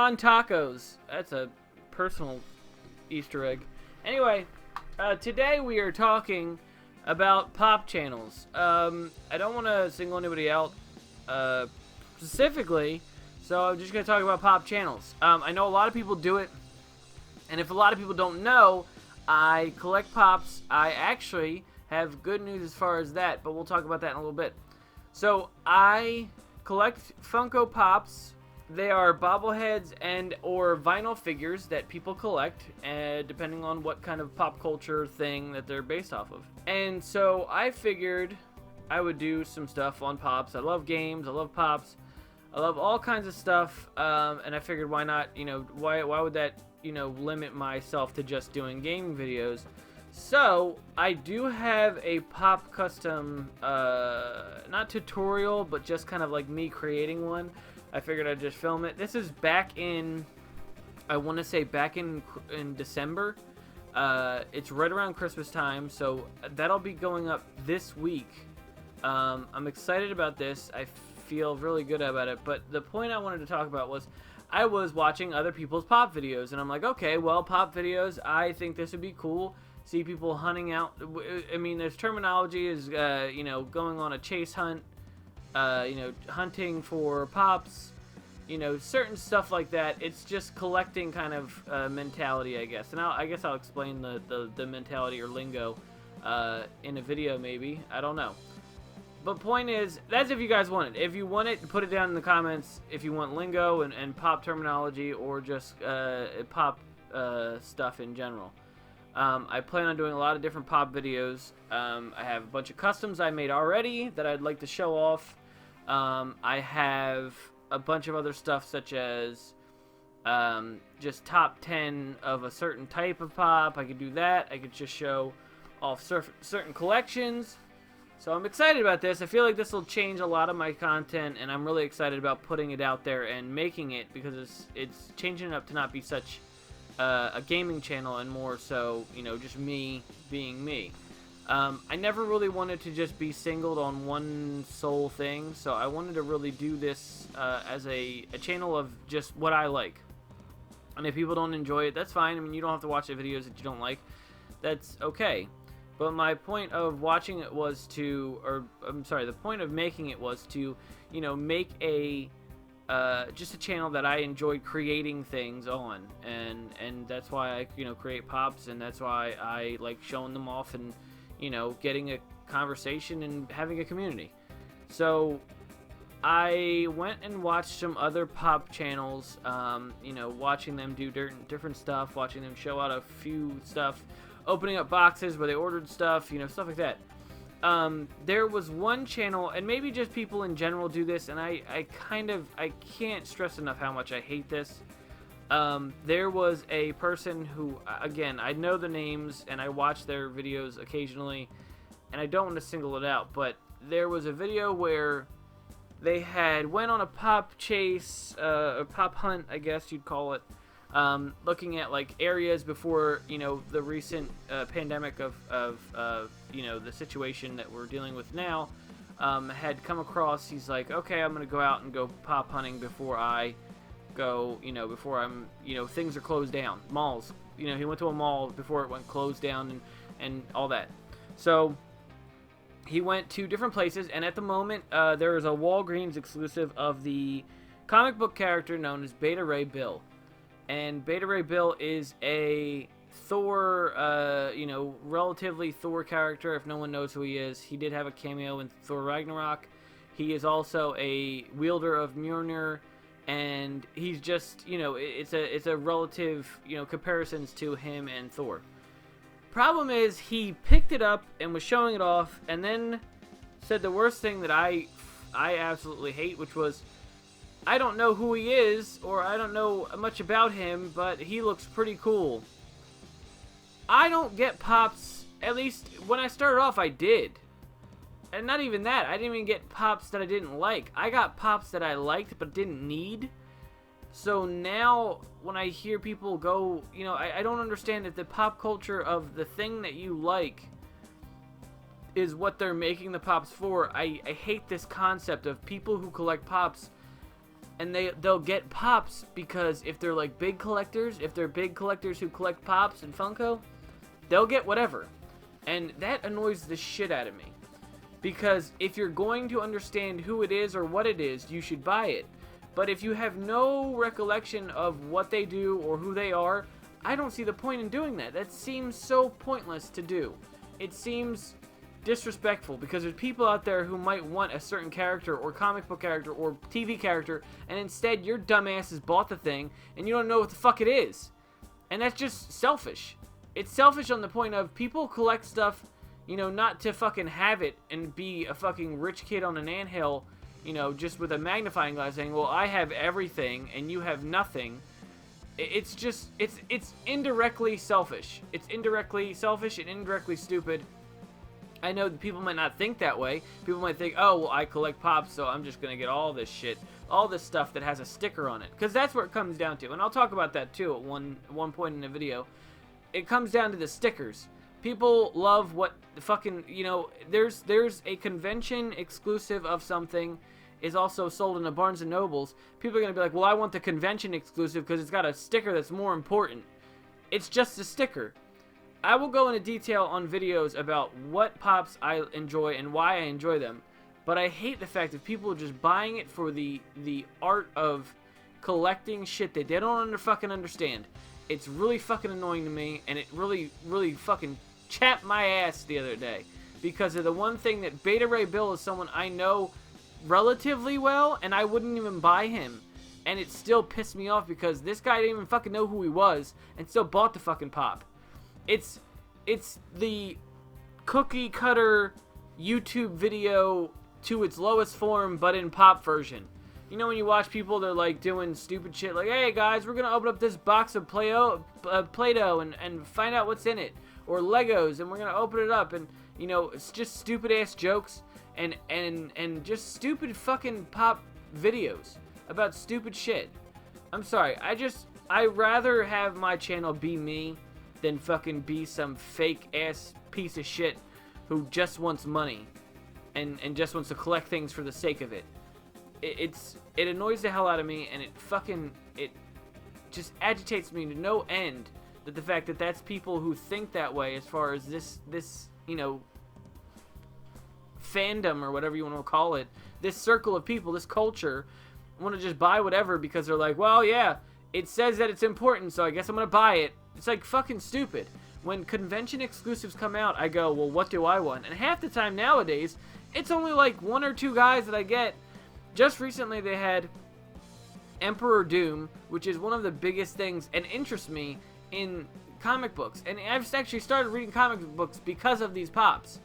on tacos. That's a personal Easter egg. Anyway, today we are talking about pop channels. I don't want to single anybody out specifically, so I'm just going to talk about pop channels. I know a lot of people do it, and if a lot of people don't know, I collect pops. I actually have good news as far as that, but we'll talk about that in a little bit. So I collect Funko Pops. They are bobbleheads and or vinyl figures that people collect, depending on what kind of pop culture thing that they're based off of. And so I figured I would do some stuff on Pops. I love games. I love Pops. I love all kinds of stuff. And I figured, why not? Why would that limit myself to just doing gaming videos? So I do have a Pop custom, not tutorial, but just kind of like me creating one. I figured I'd just film it. This is back in, I want to say back in December. It's right around Christmas time, so that'll be going up this week. I'm excited about this. I feel really good about it. But the point I wanted to talk about was I was watching other people's Pop videos, and I'm like, okay, well, Pop videos, I think this would be cool. See people hunting out. I mean, there's terminology is, going on a chase hunt. Hunting for Pops, certain stuff like that. It's just collecting kind of mentality, I guess. And I guess I'll explain the mentality or lingo in a video, maybe. I don't know. But point is, that's if you guys want it. If you want it, put it down in the comments if you want lingo and Pop terminology or just Pop stuff in general. I plan on doing a lot of different Pop videos. I have a bunch of customs I made already that I'd like to show off. I have a bunch of other stuff such as just top 10 of a certain type of Pop. I could do that. I could just show off certain collections. So I'm excited about this. I feel like this will change a lot of my content, and I'm really excited about putting it out there and making it, because it's changing it up to not be such a gaming channel and more so, just me being me. I never really wanted to just be singled on one sole thing, so I wanted to really do this as a channel of just what I like. And if people don't enjoy it, that's fine. I mean, you don't have to watch the videos that you don't like. That's okay. But my point of watching it was the point of making it was to, make just a channel that I enjoyed creating things on, and that's why I create Pops, and that's why I like showing them off and getting a conversation and having a community. So I went and watched some other Pop channels, watching them do different stuff, watching them show out a few stuff, opening up boxes where they ordered stuff, stuff like that. There was one channel, and maybe just people in general do this, and I can't stress enough how much I hate this. There was a person who, again, I know the names, and I watch their videos occasionally, and I don't want to single it out, but there was a video where they went on a Pop chase, a Pop hunt, I guess you'd call it, looking at like areas before the recent pandemic of the situation that we're dealing with now, had come across. He's like, okay, I'm gonna go out and go Pop hunting before I go, before I'm, things are closed down, malls, he went to a mall before it went closed down and all that. So he went to different places, and at the moment there is a Walgreens exclusive of the comic book character known as Beta Ray Bill. And Beta Ray Bill is a Thor, relatively Thor character, if no one knows who he is. He did have a cameo in Thor Ragnarok. He is also a wielder of Mjolnir, and he's just, it's a relative, comparisons to him and Thor. Problem is, he picked it up and was showing it off, and then said the worst thing that I absolutely hate, which was, I don't know who he is, or I don't know much about him, but he looks pretty cool. I don't get Pops, at least when I started off I did. And not even that, I didn't even get Pops that I didn't like. I got Pops that I liked but didn't need. So now, when I hear people go, I don't understand if the pop culture of the thing that you like is what they're making the Pops for. I hate this concept of people who collect Pops and they'll get Pops because if they're like big collectors, if they're big collectors who collect Pops and Funko, they'll get whatever. And that annoys the shit out of me. Because if you're going to understand who it is or what it is, you should buy it. But if you have no recollection of what they do or who they are, I don't see the point in doing that. That seems so pointless to do. It seems disrespectful because there's people out there who might want a certain character or comic book character or TV character, and instead your dumbass has bought the thing and you don't know what the fuck it is. And that's just selfish. It's selfish on the point of people collect stuff, you know, not to fucking have it and be a fucking rich kid on an anthill, you know, just with a magnifying glass saying, well, I have everything and you have nothing. It's just, it's indirectly selfish. It's indirectly selfish and indirectly stupid. I know that people might not think that way. People might think, oh, well, I collect Pops, so I'm just going to get all this shit, all this stuff that has a sticker on it. Because that's what it comes down to. And I'll talk about that, too, at one point in the video. It comes down to the stickers. People love what the fucking, you know, there's a convention exclusive of something is also sold in the Barnes & Nobles. People are going to be like, well, I want the convention exclusive because it's got a sticker that's more important. It's just a sticker. I will go into detail on videos about what Pops I enjoy and why I enjoy them, but I hate the fact that people are just buying it for the art of collecting shit that they don't fucking understand. It's really fucking annoying to me, and it really, really fucking chapped my ass the other day because of the one thing that Beta Ray Bill is someone I know relatively well, and I wouldn't even buy him, and it still pissed me off because this guy didn't even fucking know who he was and still bought the fucking Pop. It's the cookie cutter YouTube video to its lowest form, but in Pop version. You know when you watch people, they're like doing stupid shit like, hey guys, we're gonna open up this box of Play-Doh and find out what's in it. Or Legos, and we're gonna open it up, and you know, it's just stupid ass jokes and just stupid fucking Pop videos about stupid shit. I'm sorry, I rather have my channel be me than fucking be some fake ass piece of shit who just wants money and just wants to collect things for the sake of it. It annoys the hell out of me, and it just agitates me to no end that the fact that that's people who think that way as far as this you know, fandom or whatever you want to call it, this circle of people, this culture, want to just buy whatever because they're like, well, yeah, it says that it's important, so I guess I'm gonna buy it. It's like fucking stupid. When convention exclusives come out, I go, well, what do I want? And half the time nowadays, it's only like one or two guys that I get. Just recently they had Emperor Doom, which is one of the biggest things and interests me in comic books. And I've actually started reading comic books because of these Pops.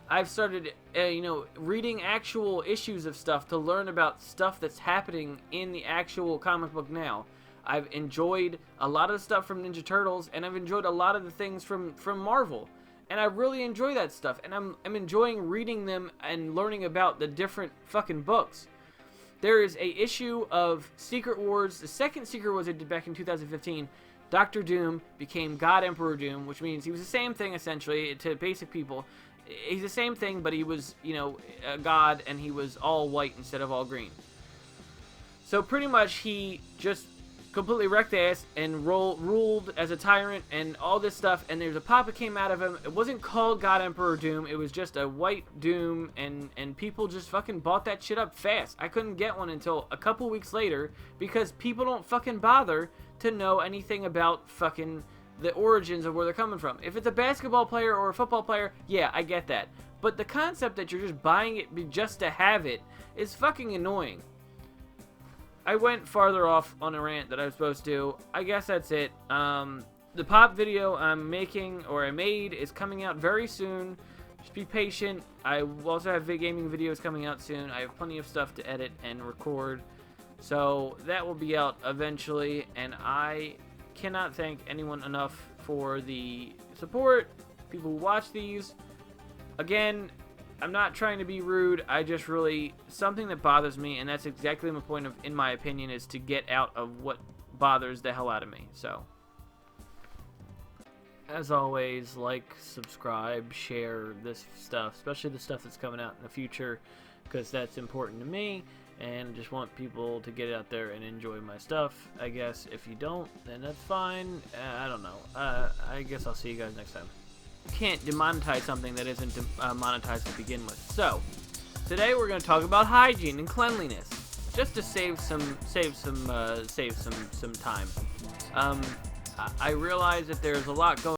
I've started, you know, reading actual issues of stuff to learn about stuff that's happening in the actual comic book now. I've enjoyed a lot of the stuff from Ninja Turtles, and I've enjoyed a lot of the things from Marvel. And I really enjoy that stuff, and I'm enjoying reading them and learning about the different fucking books. There is a issue of Secret Wars, the second Secret Wars I did back in 2015. Dr. Doom became God Emperor Doom, which means he was the same thing, essentially, to basic people. He's the same thing, but he was, you know, a god, and he was all white instead of all green. So pretty much he just completely wrecked ass and ruled as a tyrant and all this stuff, and there's a Pop that came out of him. It wasn't called God Emperor Doom, it was just a white Doom, and people just fucking bought that shit up fast. I couldn't get one until a couple weeks later because people don't fucking bother to know anything about fucking the origins of where they're coming from. If it's a basketball player or a football player, yeah, I get that. But the concept that you're just buying it just to have it is fucking annoying. I went farther off on a rant that I was supposed to. I guess that's it. The Pop video I'm making, or I made, is coming out very soon. Just be patient. I will also have gaming videos coming out soon. I have plenty of stuff to edit and record. So that will be out eventually, and I cannot thank anyone enough for the support, people who watch these. Again, I'm not trying to be rude, I just really, something that bothers me, and that's exactly my point of, in my opinion, is to get out of what bothers the hell out of me. So, as always, like, subscribe, share this stuff, especially the stuff that's coming out in the future, because that's important to me. and just want people to get out there and enjoy my stuff. I guess if you don't, then that's fine. I don't know. I guess I'll see you guys next time. Can't demonetize something that isn't monetized to begin with. So today we're going to talk about hygiene and cleanliness, just to save some time. I realize that there's a lot going